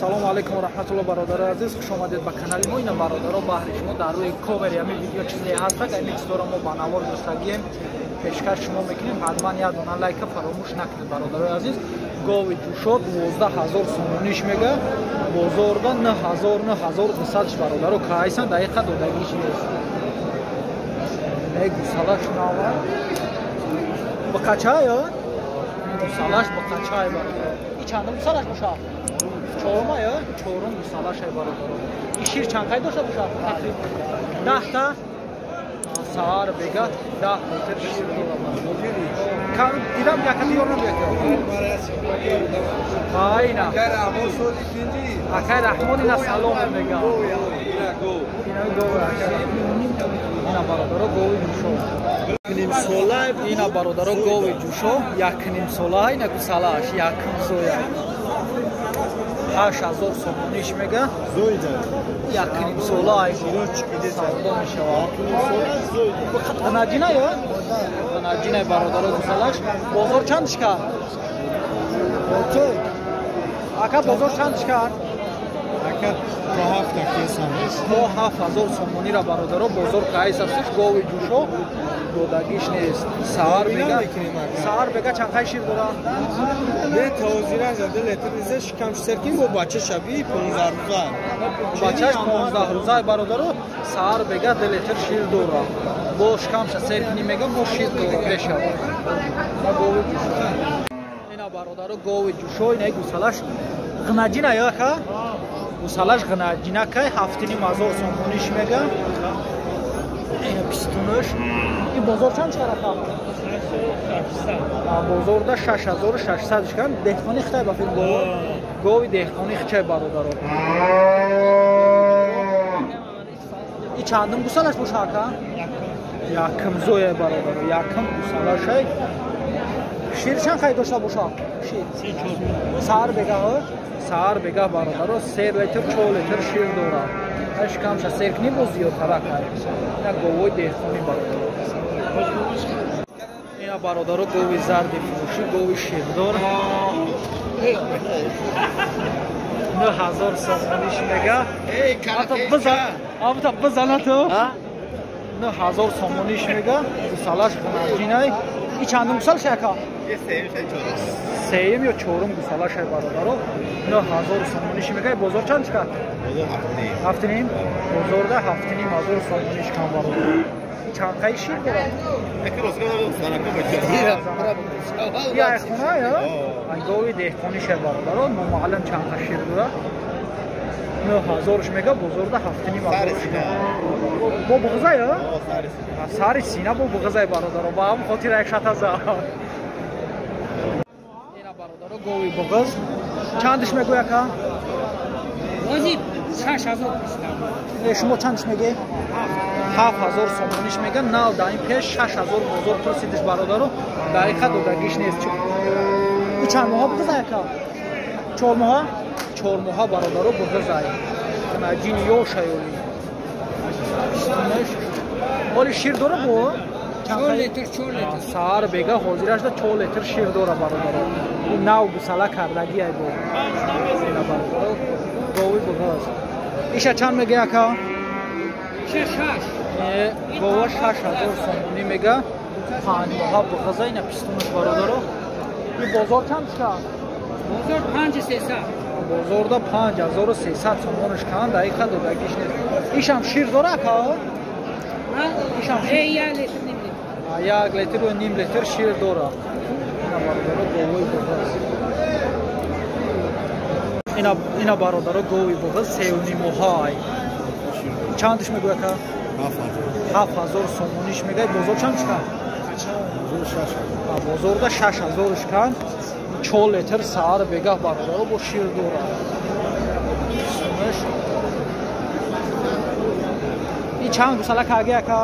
Салому алейкум ва раҳматуллоҳи бародари азиз, хуш омадед ба канали мо. Ина бародаро баҳри шумо дар рӯи ковери ҳамин видео чизе ҳаст ки ин чизора мо ба навор дӯстагием пешкаш шумо мекунем. ҳатман як дона лайка фаромӯш накунед бародари азиз. Гови ҷӯшо 12000 сомониш мега, бозорда 9200 бародаро кайсан дақиқа додагиш нест. Гусалаш нава ба қачая? Гусалаш ба қачая бародаро. И чандам гусалаш бошад? چهارم یا چهارم گوساله شای برادر. این شیر چند قید داشته باشه؟ تقریبا 10 تا سهار بگه 10 لیتر شیر داره. کار دیدم یک دیور نمیاد. آینا. اکای رحمانی نسالم میگم. اینا گو. اینا برادر گوی جوشو. نیم سالای اینا برادر گوی جوشو. یک نیم سالای اینا گوسالهش یک زویا. 8000 сомониш мега зойда якним солай савдо мешавад ғанаҷина ё ғанаҷина бародаро гусалаш бозор чандиш кард ака бозор чандиш кард ака то 7000 сомонира бародаро бозор кайсастиш гови ҷӯшо додагиш нест саҳар бега чанқай шир дорад не тавозира зада летр шикам серкин бо бача шаби 15 рӯза бачаш 15 рӯза бародаро саҳар бега 2 литр шир дорад бо шикамша серкини мега бо шир дорад мешавад ма гови ҷӯшо ина бародаро гови ҷӯшо ина гусалаш ғнаҷина яка гусалаш ғнаҷина кай 7500 сомониш мега ина пистунаш и бозор чанд чарака бозорда 6600 ишкан деҳқони хитай ба фил гови деҳқони хичай бародаро и чандум гусалаш бошака якм зоя бародаро якм гусалашай шир чанд қай дошта боша шир сар бега бародаро 3 литр 4 литр шир дорад ашкамша серкни бо зиёдтара кай ина говои деҳқони бародаро ина бародаро гови зарди фурӯшӣ гови ширдор 9000 сомониш мега абта бизана ту 9000 сомониш мега гусалаш ғунаҷинай и чандум гусал шака сеюм ё чорум гусалашай бародаро 9000 сомониш мега бозор чанд чиқад ҳафтиним бозорда 7500 сомониш кам бародаро чанқаи шир дорад я хона ё ангови деҳқонишай бародаро номаълум чанқа шир дорад 9000 мега бозорда 7500 бо буғза ё сари сина бо буғзай бародаро ба ҳам хотир як шатаза ина бародаро гови буғз чандиш мегӯя ка Возиб 6000 шумо чандиш меге 7000 сомониш мега нал даим пеш 6000 бозор просидиш бародаро дақиқа додагиш нест и чанд моҳа буғза яка 4 моҳа бародаро буғзай ғнаҷини ёшаёли оли шир дора бо 4 литр саҳар бега ҳозирашда 4 литр шир дора бародаро нав гусала кардагиай бо ина бародаро гови буғз иша чанд мега яка гова 6000 сомонӣ мега 5 моҳа буғза ина пистунаш бародаро и бозор чанд чиқад бозор 5300 бозорда 5300 сомониш кан дақиқа додагиш нест ишам шир дора ка ишам як литр ва ним литр шир дора ина бародаро говои буғз ина бародаро гови буғз 3 моҳай чандиш мегӯя ка 7000 сомониш мегай бозор чанд чиқад бозорда 6000 ишкан 4 литр саҳар бега бародаро бо шир дора и чанд гусала каги яка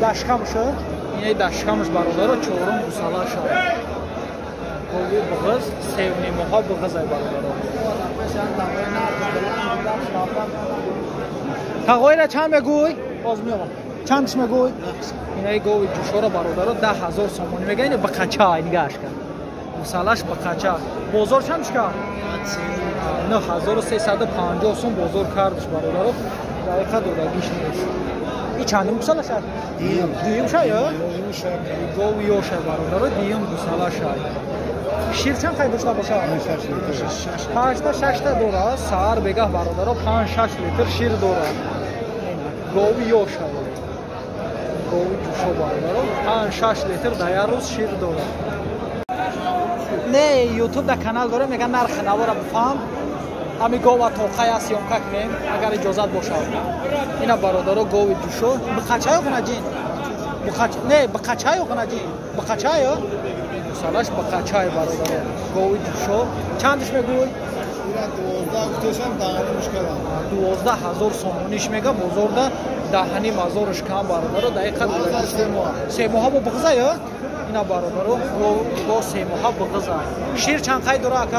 дашкамша ина дашкамш бародаро чорум гусалаша гови буғз 3 моҳа буғзай бародаро тағоира чанд мегӯй боз меомад чандш мегӯй инаи гови ҷӯшора бародаро 10000 сомонӣ мега ина ба қача нигаш кард гусалаш ба қача بازار چند شکر؟ 9350 سوم بازار کردش برادر. دقیقه دادگیش نیست. این چندم گوساله شد؟ دیم شد یا؟ گاو یوش برادر دیم گوساله شد. شیر چند خیلی داشته باشه؟ 5-6 تا داره. سهار بگه برادر 5-6 لیتر شیر داره. گاو یوش گاو جوشو برادر 5-6 لیتر در روز شیر داره. نه یوتیوب در کانال داره میگن نرخ نوارا بفهم. همی گاو توقعی است یا که کنیم اگر اجازت باشه. اینا برادر گاو جوشو بخچه های خونه جین. نه بخچه های خونه جین. بخچه های سالش بخچه های برادر گاو جوشو چندش میگوی؟ 12,000 سومونیش میگه بزرگ دهنی مزارش کم برادر دقیقاً 3 ماه با بغضه یا اینا برادر گاو 3 ماه بغضه. شیر چند خیلی داره که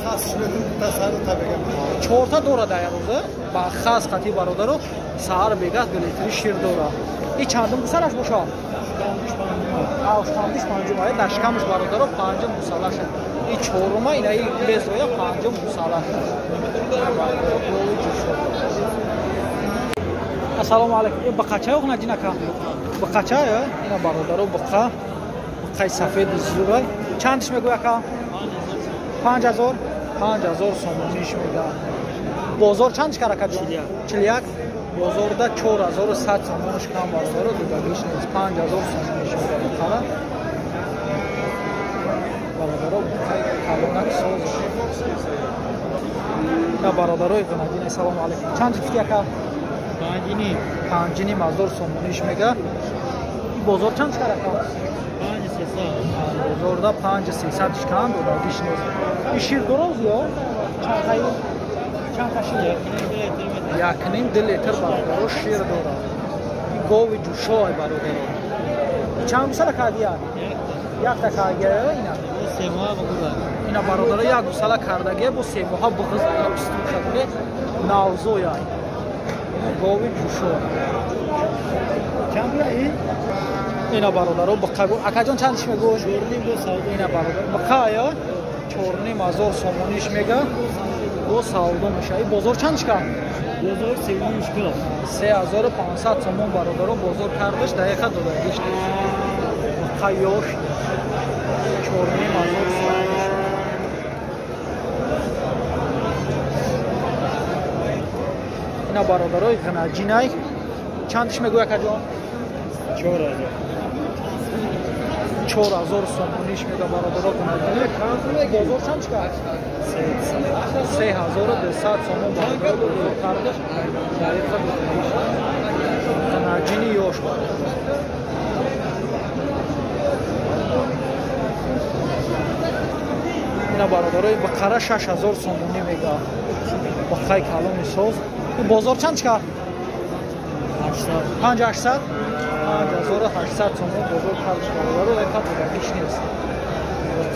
خاص تصادف بگم 4 تا داره در روزه با خاص خطی برادر سهار بگه 2 لیتر شیر داره. این چندم گوسالش باشه؟ آشتاندیش پنجم آید دشکمش برادر پنجم گوساله شد. این چهارم اینا این لزویا پنجم گوساله شد. السلام علیکم. این بقچه ها نجی نکن. بقچه ها اینا برادر بقچه سفید زیرای چندش میگویا که 5000 سومونیش میگه. بازار چندش کرده که 41 بازار دا 4100 سومونش کم برادر دیگهش نیست. 5000 سومونیش میگه. خاله برادر کالونک سوز یا برادرای قنادین. سلام علیکم. چند فیتیا که پنجینی مزدور سومونیش میگه. بازار چند کرده که 5300 بازار دا 5300 کم دیگهش نیست. این شیر درست یا چند خشیر 1.5 لیتر برادر شیر داره. این گاو جوشو های برادر چند گوساله کردی؟ یک تا کردی اینا 3 ماه بگذار. اینا برادر یک گوساله کردگی با 3 ماه بگذار. اینا بستون شده نوزوی های گاو جوشو چند بیایی؟ اینا برادر رو بقیه اکا جان چندش میگو؟ 4.5 اینا برادر بقیه یا 4.5 سومونیش میگه دو ساودو میشه. این بازار چندش کن؟ بازار 3500 سومون برادر رو بازار کردش دقیقه دادگیش بقیه یاش 4.5 سومونیش. اینا برادرای غناجینای چندش میگویا که جان؟ 4000 سومونیش میگه برادرها غناجینای. بازار چندش کرد؟ 3200 سومون برادر بازار کردش دقیقه غناجینی یاش برادر. اینا برادرای بقره 6000 سومونی میگه. بقره کلون سوز. بازار چند کرد؟ 5800 5800 سومون بازار کردش برادر رو دقیقه دیگهش نیست.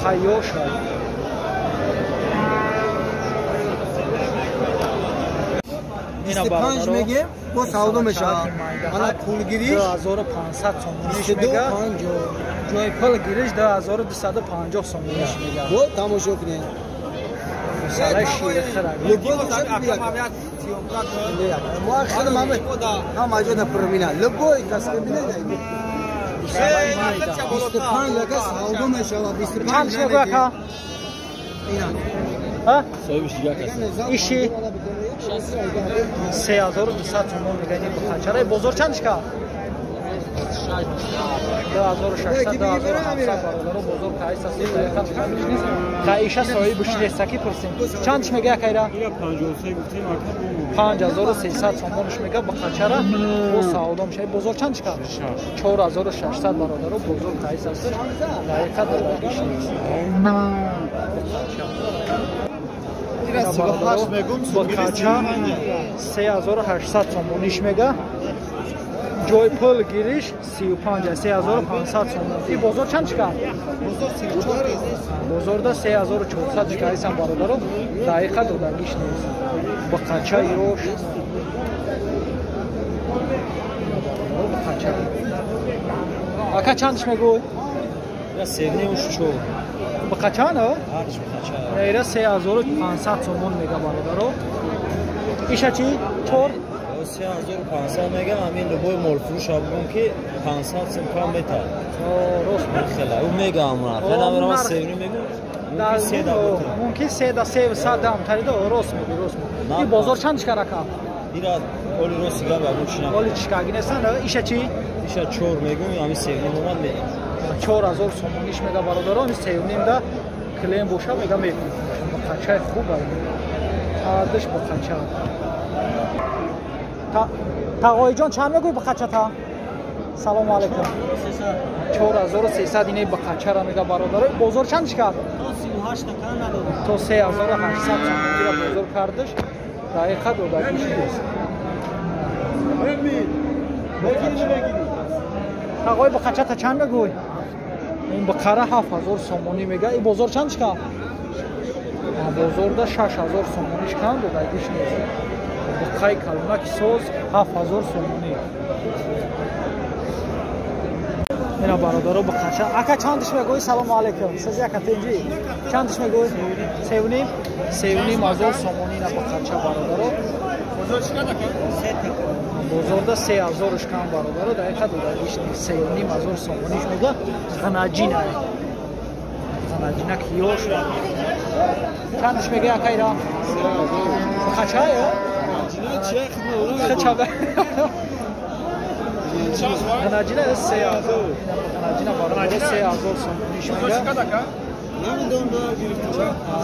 بقره شد اینا برادر میگه با سعودو میشه. حالا پولگیریش 2500 سومونیش میگه. جای پولگیریش 2250 سومونیش میگه. با تماشا کنین سالش شیر خرابی. مؤخرا ما موجودة برمينا لبوي كاسكبينه 25 لك سعودو میشه. 25 چند میگویا که؟ ها؟ ایشی 3200 سومون میگه. این بخچره بازار چندش که؟ 2600 2700 برادر بازار کایس است. کایش صاحب بشنیسکی پرسیم چندش میگه که ایرا 5300 سومونش میگه. بخچره و سعودو میشه. بازار چندش که 4600 برادر بازار کایس است. دقیقه دادگیش نیست. بخچه 3800 سومونیش میگه. جای پول گیریش 35 3500 سومون. این بازار چند کرد؟ بازار دا 3400 شکایت هم برادر رو دقیقه دادگیش نیست. بقچه ایروش بقچه اکا چندش میگوی؟ یا سیونی اوش چو بقچان ها هرچ بخچه ایره 3500 سومون میگه برادرو ایشا چی؟ چور؟ 3500 میگم همین لبوی مولفروش ها بگم که 500 سم کم بهتر راست خیلی اون میگم اون خیلی همین سیونی میگم ممکن 300 دام تریده راست میگی راست میگی این بازار چند کرده که؟ ایراد اولی رو سیگار بابون چینا اولی چیکاگی نیستن ایشا چی؟ ایشا چور میگم همین سیونی مومد میگم 4000 سومونیش میگه برادرو همین سیونیم ده کلیم بوشه میگه میگم بقچه خوب برد آدش بقچه تقایی جان چند میگوی بقچه تا؟ سلام علیکم 4300 اینه بقچه را میگه برادرو بازار چند کرد؟ تو 3800 سومونی را بازار کردش دقیقه دو دقیقه شدیست تقایی بقچه تا چند میگوی؟ این بقره 7000 سومونی میگه این بازار چند کرد؟ بازار ده 6000 سومونیش کم دو دقیقه شدیست بقای کلمک سوز 7000 سومونی اینا برادرو بقچه اکا چندش میگوی؟ سلام علیکم سز یک تنجی چندش میگوی؟ سیونیم 1000 سومونی اینا بقچه برادرو بازار ده 3000 کم برادرو دقیقه دو دقیقه شدیست سیونیم 1000 سومونیش میگه غناجینه غناجینه کیوش چندش میگه اکا ایران؟ بقچه ها؟ خچابه غناجینه 3000 غناجینه برادرو 3000 سومونیش میگه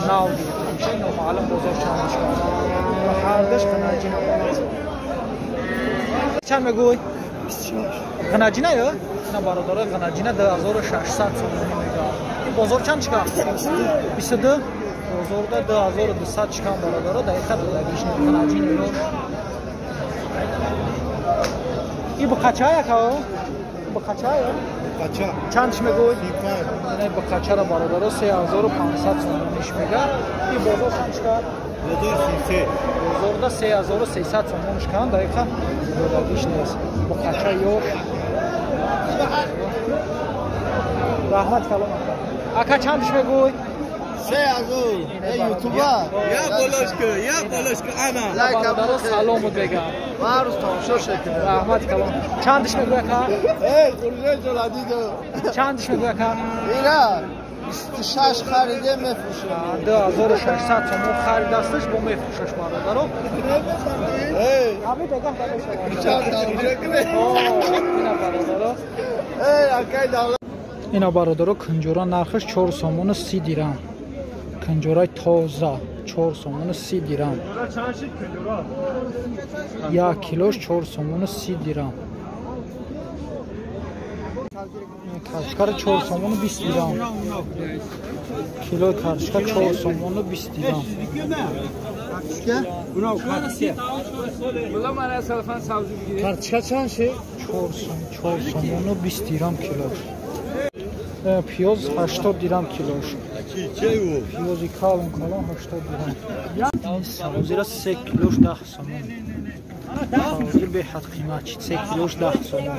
ناو دیگه معلوم بازار چندش کرد هردش غناجینه چند میگوی؟ غناجینه یا؟ نه برادرای غناجینه 2600 سومونی میگه این بازار چند چکم؟ 22 بازار ده 2200 چکم برادرها دقیقه دو دقیقش نیم غناجینه روش این بقچه ها یکا؟ بقچه ها یا؟ بقچه چندش میگوی؟ این بقچه را برادرها 3500 سومونیش میگه این بازار چند چکم؟ بازار ده 3300 سومونیش کن دقیقه دو دقیقش نیست بقچه یوش رحمت کلام اکا چندش میگوی؟ 3000 یوتیوبر یا بولش که انا برادرها سلام بود بگم معروف تماشا شکل رحمت کلام چندش میگوی اکا؟ خورجه جلدیدو چندش میگوی اکا؟ اینا 26 خریده میفروشه 2600 تومان خرید استش با میفروشش برادرو همین بگم اینا برادرو کنجورا نرخش 4 سومون و 30 دیرم کنجورای تازه 4 سومون و 30 دیرم 1 کیلوش 4 سومون و 30 دیرم کارشکار 4 سومون و 20 دیرم کیلو کارشکار 4 سومون و 20 دیرم کارچکا چند شه؟ 4 سومون و 20 دیرم کیلوش پیاز 80 دیرم کیلوش پیازی کالون 80 دیرم سبزی را 3 کیلوش 10 سومون سبزی به حد قیمت 3 کیلوش 10 سومون